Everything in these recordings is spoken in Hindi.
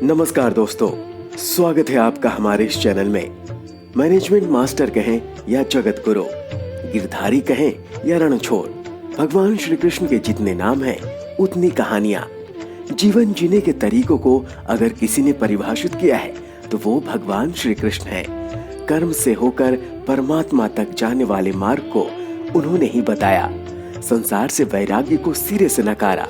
नमस्कार दोस्तों, स्वागत है आपका हमारे इस चैनल में। मैनेजमेंट मास्टर कहें या जगत गुरु, गिरधारी कहें या रणछोड़, भगवान श्री कृष्ण के जितने नाम हैं उतनी कहानियां। जीवन जीने के तरीकों को अगर किसी ने परिभाषित किया है तो वो भगवान श्री कृष्ण है। कर्म से होकर परमात्मा तक जाने वाले मार्ग को उन्होंने ही बताया। संसार से वैराग्य को सिरे से नकारा।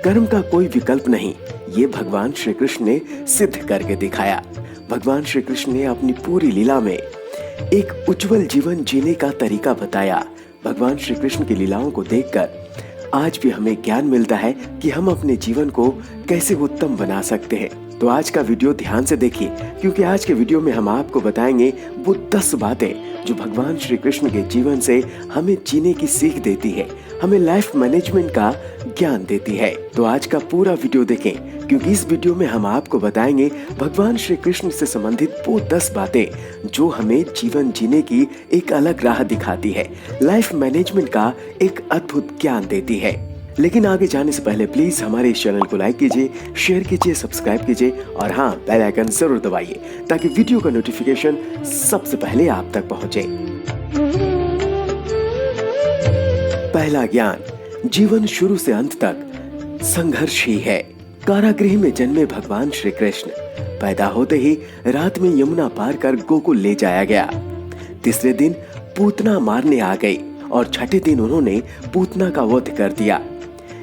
कर्म का कोई विकल्प नहीं, ये भगवान श्री कृष्ण ने सिद्ध करके दिखाया। भगवान श्री कृष्ण ने अपनी पूरी लीला में एक उज्जवल जीवन जीने का तरीका बताया। भगवान श्री कृष्ण की लीलाओं को देखकर आज भी हमें ज्ञान मिलता है कि हम अपने जीवन को कैसे उत्तम बना सकते हैं। तो आज का वीडियो ध्यान से देखिए, क्योंकि आज के वीडियो में हम आपको बताएंगे वो 10 बातें जो भगवान श्री कृष्ण के जीवन से हमें जीने की सीख देती है, हमें लाइफ मैनेजमेंट का ज्ञान देती है। तो आज का पूरा वीडियो देखें, क्योंकि इस वीडियो में हम आपको बताएंगे भगवान श्री कृष्ण से संबंधित वो 10 बातें जो हमें जीवन जीने की एक अलग राह दिखाती है, लाइफ मैनेजमेंट का एक अद्भुत ज्ञान देती है। लेकिन आगे जाने से पहले प्लीज हमारे इस चैनल को लाइक कीजिए, शेयर कीजिए, सब्सक्राइब कीजिए और हाँ, बेल आइकन जरूर दबाइए ताकि वीडियो का नोटिफिकेशन सबसे पहले आप तक पहुंचे। पहला ज्ञान, जीवन शुरू से अंत तक संघर्ष ही है। कारागृह में जन्मे भगवान श्री कृष्ण पैदा होते ही रात में यमुना पार कर गोकुल ले जाया गया। तीसरे दिन पूतना मारने आ गई और छठे दिन उन्होंने पूतना का वध कर दिया।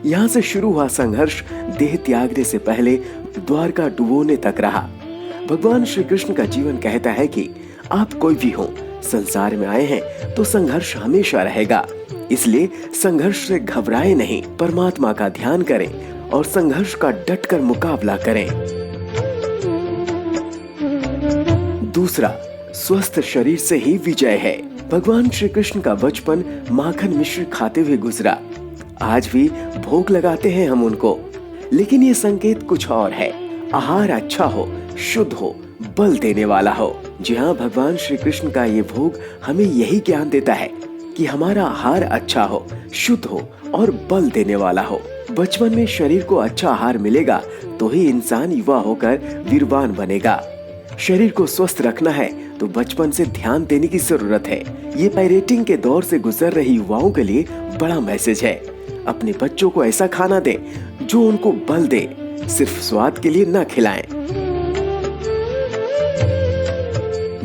यहाँ से शुरू हुआ संघर्ष देह त्यागने से पहले द्वारका डुबोने तक रहा। भगवान श्री कृष्ण का जीवन कहता है कि आप कोई भी हो, संसार में आए हैं तो संघर्ष हमेशा रहेगा, इसलिए संघर्ष से घबराए नहीं, परमात्मा का ध्यान करें और संघर्ष का डटकर मुकाबला करें। दूसरा, स्वस्थ शरीर से ही विजय है। भगवान श्री कृष्ण का बचपन माखन मिश्र खाते हुए गुजरा। आज भी भोग लगाते हैं हम उनको, लेकिन ये संकेत कुछ और है। आहार अच्छा हो, शुद्ध हो, बल देने वाला हो। जी हाँ, भगवान श्री कृष्ण का ये भोग हमें यही ज्ञान देता है कि हमारा आहार अच्छा हो, शुद्ध हो और बल देने वाला हो। बचपन में शरीर को अच्छा आहार मिलेगा तो ही इंसान युवा होकर वीरवान बनेगा। शरीर को स्वस्थ रखना है तो बचपन से ध्यान देने की जरूरत है। ये पेरेंटिंग के दौर से गुजर रही युवाओं के लिए बड़ा मैसेज है। अपने बच्चों को ऐसा खाना दें जो उनको बल दे, सिर्फ स्वाद के लिए न खिलाएं।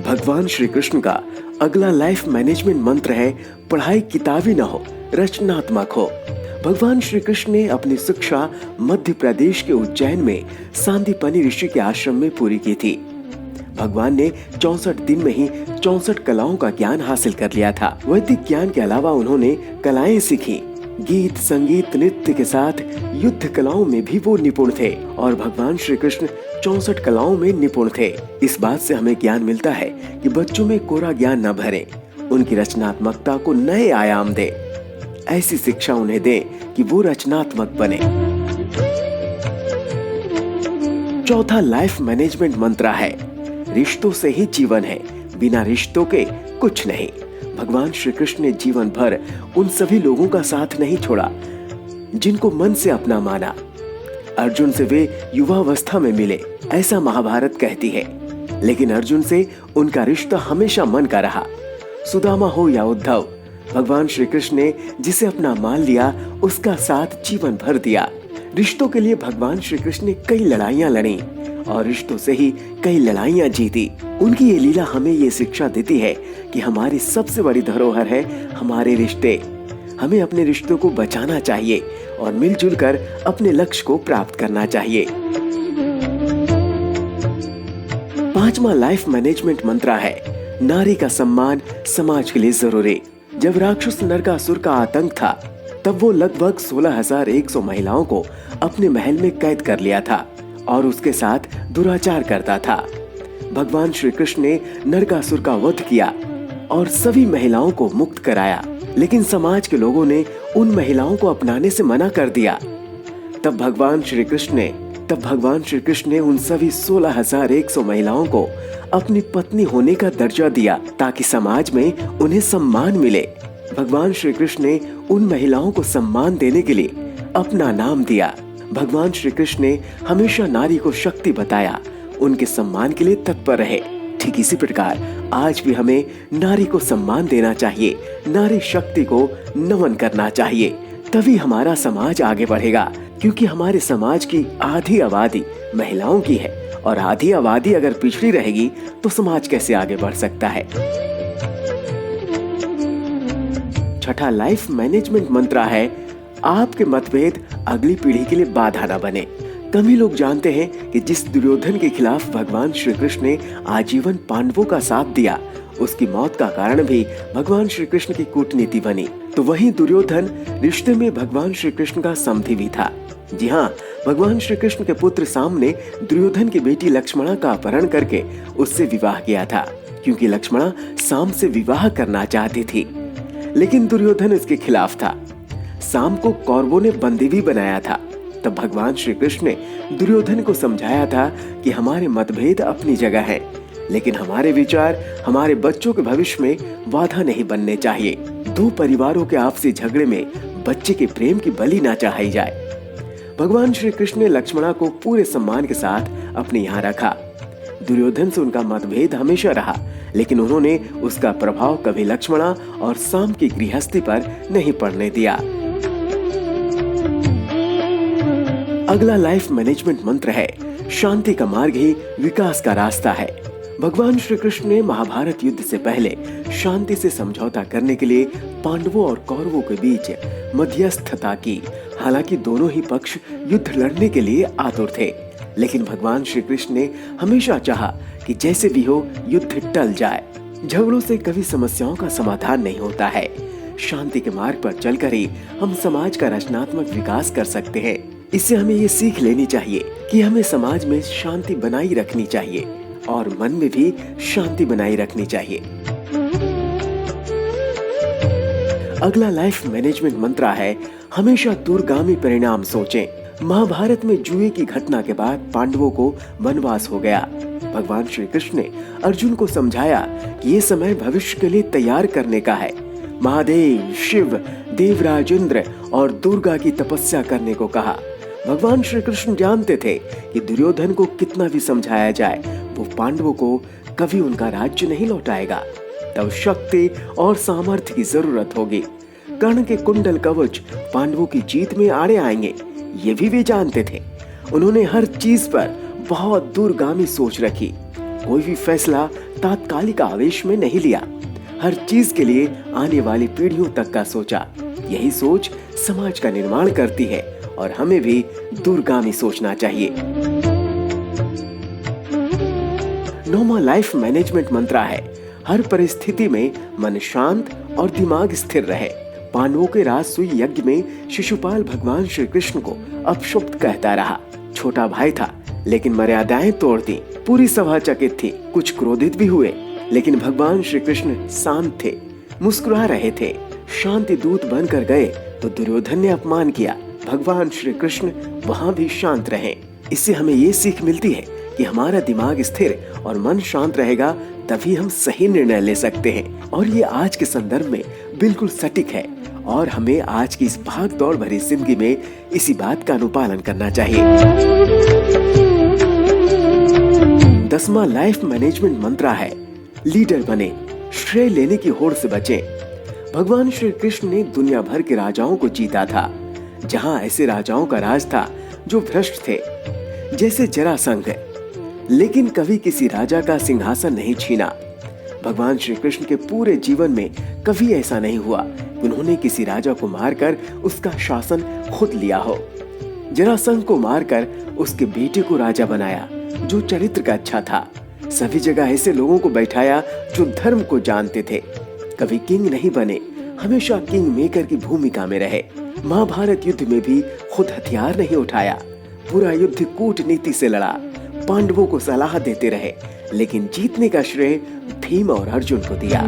भगवान श्री कृष्ण का अगला लाइफ मैनेजमेंट मंत्र है, पढ़ाई किताबी न हो, रचनात्मक हो। भगवान श्री कृष्ण ने अपनी शिक्षा मध्य प्रदेश के उज्जैन में सांदीपनि ऋषि के आश्रम में पूरी की थी। भगवान ने 64 दिन में ही 64 कलाओं का ज्ञान हासिल कर लिया था। वैदिक ज्ञान के अलावा उन्होंने कलाएं सीखी। गीत, संगीत, नृत्य के साथ युद्ध कलाओं में भी वो निपुण थे और भगवान श्री कृष्ण 64 कलाओं में निपुण थे। इस बात से हमें ज्ञान मिलता है कि बच्चों में कोरा ज्ञान न भरें, उनकी रचनात्मकता को नए आयाम दें। ऐसी शिक्षा उन्हें दें कि वो रचनात्मक बने। चौथा लाइफ मैनेजमेंट मंत्र है, रिश्तों से ही जीवन है, बिना रिश्तों के कुछ नहीं। भगवान श्री कृष्ण ने जीवन भर उन सभी लोगों का साथ नहीं छोड़ा जिनको मन से अपना माना। अर्जुन से वे युवावस्था में मिले, ऐसा महाभारत कहती है, लेकिन अर्जुन से उनका रिश्ता हमेशा मन का रहा। सुदामा हो या उद्धव, भगवान श्री कृष्ण ने जिसे अपना मान लिया उसका साथ जीवन भर दिया। रिश्तों के लिए भगवान श्री कृष्ण ने कई लड़ाइयां लड़ी और रिश्तों से ही कई लड़ाइयां जीती। उनकी ये लीला हमें ये शिक्षा देती है कि हमारी सबसे बड़ी धरोहर है हमारे रिश्ते। हमें अपने रिश्तों को बचाना चाहिए और मिलजुल कर अपने लक्ष्य को प्राप्त करना चाहिए। पांचवा लाइफ मैनेजमेंट मंत्र है, नारी का सम्मान समाज के लिए जरूरी। जब राक्षस नरकासुर का आतंक था तब वो लगभग 16,100 महिलाओं को अपने महल में कैद कर लिया था और उसके साथ दुराचार करता था। भगवान श्री कृष्ण ने नरकासुर का वध किया और सभी महिलाओं को मुक्त कराया, लेकिन समाज के लोगों ने उन महिलाओं को अपनाने से मना कर दिया। तब भगवान श्री कृष्ण ने उन सभी 16,100 महिलाओं को अपनी पत्नी होने का दर्जा दिया ताकि समाज में उन्हें सम्मान मिले। भगवान श्री कृष्ण ने उन महिलाओं को सम्मान देने के लिए अपना नाम दिया। भगवान श्री कृष्ण ने हमेशा नारी को शक्ति बताया, उनके सम्मान के लिए तत्पर रहे। ठीक इसी प्रकार आज भी हमें नारी को सम्मान देना चाहिए, नारी शक्ति को नमन करना चाहिए, तभी हमारा समाज आगे बढ़ेगा। क्योंकि हमारे समाज की आधी आबादी महिलाओं की है और आधी आबादी अगर पिछड़ी रहेगी तो समाज कैसे आगे बढ़ सकता है। छठा लाइफ मैनेजमेंट मंत्र है, आपके मतभेद अगली पीढ़ी के लिए बाधा न बने। कम ही लोग जानते हैं कि जिस दुर्योधन के खिलाफ भगवान श्री कृष्ण ने आजीवन पांडवों का साथ दिया, उसकी मौत का कारण भी भगवान श्री कृष्ण की कूटनीति बनी। तो वही दुर्योधन रिश्ते में भगवान श्री कृष्ण का समधी भी था। जी हाँ, भगवान श्री कृष्ण के पुत्र साम ने दुर्योधन की बेटी लक्ष्मणा का अपहरण करके उससे विवाह किया था, क्योंकि लक्ष्मणा साम से विवाह करना चाहती थी, लेकिन दुर्योधन इसके खिलाफ था। साम को कौरवों ने बंदी भी बनाया था। तब भगवान श्री कृष्ण ने दुर्योधन को समझाया था कि हमारे मतभेद अपनी जगह हैं, लेकिन हमारे विचार हमारे बच्चों के भविष्य में बाधा नहीं बनने चाहिए। दो परिवारों के आपसी झगड़े में बच्चे के प्रेम की बलि ना चढ़ाई जाए। भगवान श्री कृष्ण ने लक्ष्मणा को पूरे सम्मान के साथ अपने यहाँ रखा। दुर्योधन से उनका मतभेद हमेशा रहा, लेकिन उन्होंने उसका प्रभाव कभी लक्ष्मणा और साम की गृहस्थी पर नहीं पड़ने दिया। अगला लाइफ मैनेजमेंट मंत्र है, शांति का मार्ग ही विकास का रास्ता है। भगवान श्री कृष्ण ने महाभारत युद्ध से पहले शांति से समझौता करने के लिए पांडवों और कौरवों के बीच मध्यस्थता की। हालांकि दोनों ही पक्ष युद्ध लड़ने के लिए आतुर थे, लेकिन भगवान श्री कृष्ण ने हमेशा चाहा कि जैसे भी हो युद्ध टल जाए। झगड़ों से कभी समस्याओं का समाधान नहीं होता है। शांति के मार्ग पर चलकर ही हम समाज का रचनात्मक विकास कर सकते हैं। इससे हमें ये सीख लेनी चाहिए कि हमें समाज में शांति बनाई रखनी चाहिए और मन में भी शांति बनाई रखनी चाहिए। अगला लाइफ मैनेजमेंट मंत्र है, हमेशा दूरगामी परिणाम सोचें। महाभारत में जुए की घटना के बाद पांडवों को वनवास हो गया। भगवान श्री कृष्ण ने अर्जुन को समझाया कि ये समय भविष्य के लिए तैयार करने का है। महादेव, शिव, देवराज इंद्र और दुर्गा की तपस्या करने को कहा। भगवान श्री कृष्ण जानते थे कि दुर्योधन को कितना भी समझाया जाए, वो पांडवों को कभी उनका राज्य नहीं लौटाएगा। तब शक्ति और सामर्थ्य की जरूरत होगी। कर्ण के कुंडल कवच पांडवों की जीत में आड़े आएंगे, ये भी वे जानते थे। उन्होंने हर चीज पर बहुत दूरगामी सोच रखी। कोई भी फैसला तात्कालिक आवेश में नहीं लिया। हर चीज के लिए आने वाली पीढ़ियों तक का सोचा। यही सोच समाज का निर्माण करती है और हमें भी दूरगामी सोचना चाहिए। नौवां लाइफ मैनेजमेंट मंत्र है, हर परिस्थिति में मन शांत और दिमाग स्थिर रहे। पांडवों के राजसूय यज्ञ में शिशुपाल भगवान श्री कृष्ण को अपशब्द कहता रहा। छोटा भाई था, लेकिन मर्यादाएं तोड़ दी। पूरी सभा चकित थी, कुछ क्रोधित भी हुए, लेकिन भगवान श्री कृष्ण शांत थे, मुस्कुरा रहे थे। शांति दूत बनकर गए तो दुर्योधन ने अपमान किया। भगवान श्री कृष्ण वहां भी शांत रहे। इससे हमें ये सीख मिलती है कि हमारा दिमाग स्थिर और मन शांत रहेगा, तभी हम सही निर्णय ले सकते हैं। और ये आज के संदर्भ में बिल्कुल सटीक है और हमें आज की इस भाग दौड़ भरी जिंदगी में इसी बात का अनुपालन करना चाहिए। 10वां लाइफ मैनेजमेंट मंत्र है, लीडर बने, श्रेय लेने की होड़ से बचें। भगवान श्री कृष्ण ने दुनिया भर के राजाओं को जीता था। जहां ऐसे राजाओं का राज था जो भ्रष्ट थे, जैसे जरासंध, लेकिन कभी किसी राजा का सिंहासन नहीं छीना। भगवान श्री कृष्ण के पूरे जीवन में कभी ऐसा नहीं हुआ उन्होंने किसी राजा को मारकर उसका शासन खुद लिया हो। जरासंध को मारकर उसके बेटे को राजा बनाया जो चरित्र का अच्छा था। सभी जगह ऐसे लोगों को बैठाया जो धर्म को जानते थे। कभी किंग नहीं बने, हमेशा किंग मेकर की भूमिका में रहे। महाभारत युद्ध में भी खुद हथियार नहीं उठाया, पूरा युद्ध कूटनीति से लड़ा। पांडवों को सलाह देते रहे, लेकिन जीतने का श्रेय भीम और अर्जुन को दिया।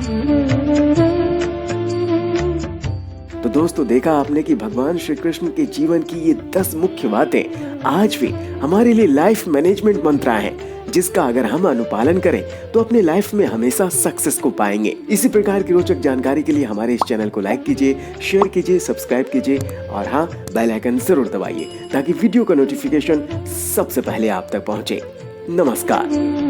तो दोस्तों, देखा आपने कि भगवान श्री कृष्ण के जीवन की ये 10 मुख्य बातें आज भी हमारे लिए लाइफ मैनेजमेंट मंत्र हैं, जिसका अगर हम अनुपालन करें तो अपने लाइफ में हमेशा सक्सेस को पाएंगे। इसी प्रकार की रोचक जानकारी के लिए हमारे इस चैनल को लाइक कीजिए, शेयर कीजिए, सब्सक्राइब कीजिए और हाँ, बेल आइकन जरूर दबाइए ताकि वीडियो का नोटिफिकेशन सबसे पहले आप तक पहुंचे। नमस्कार।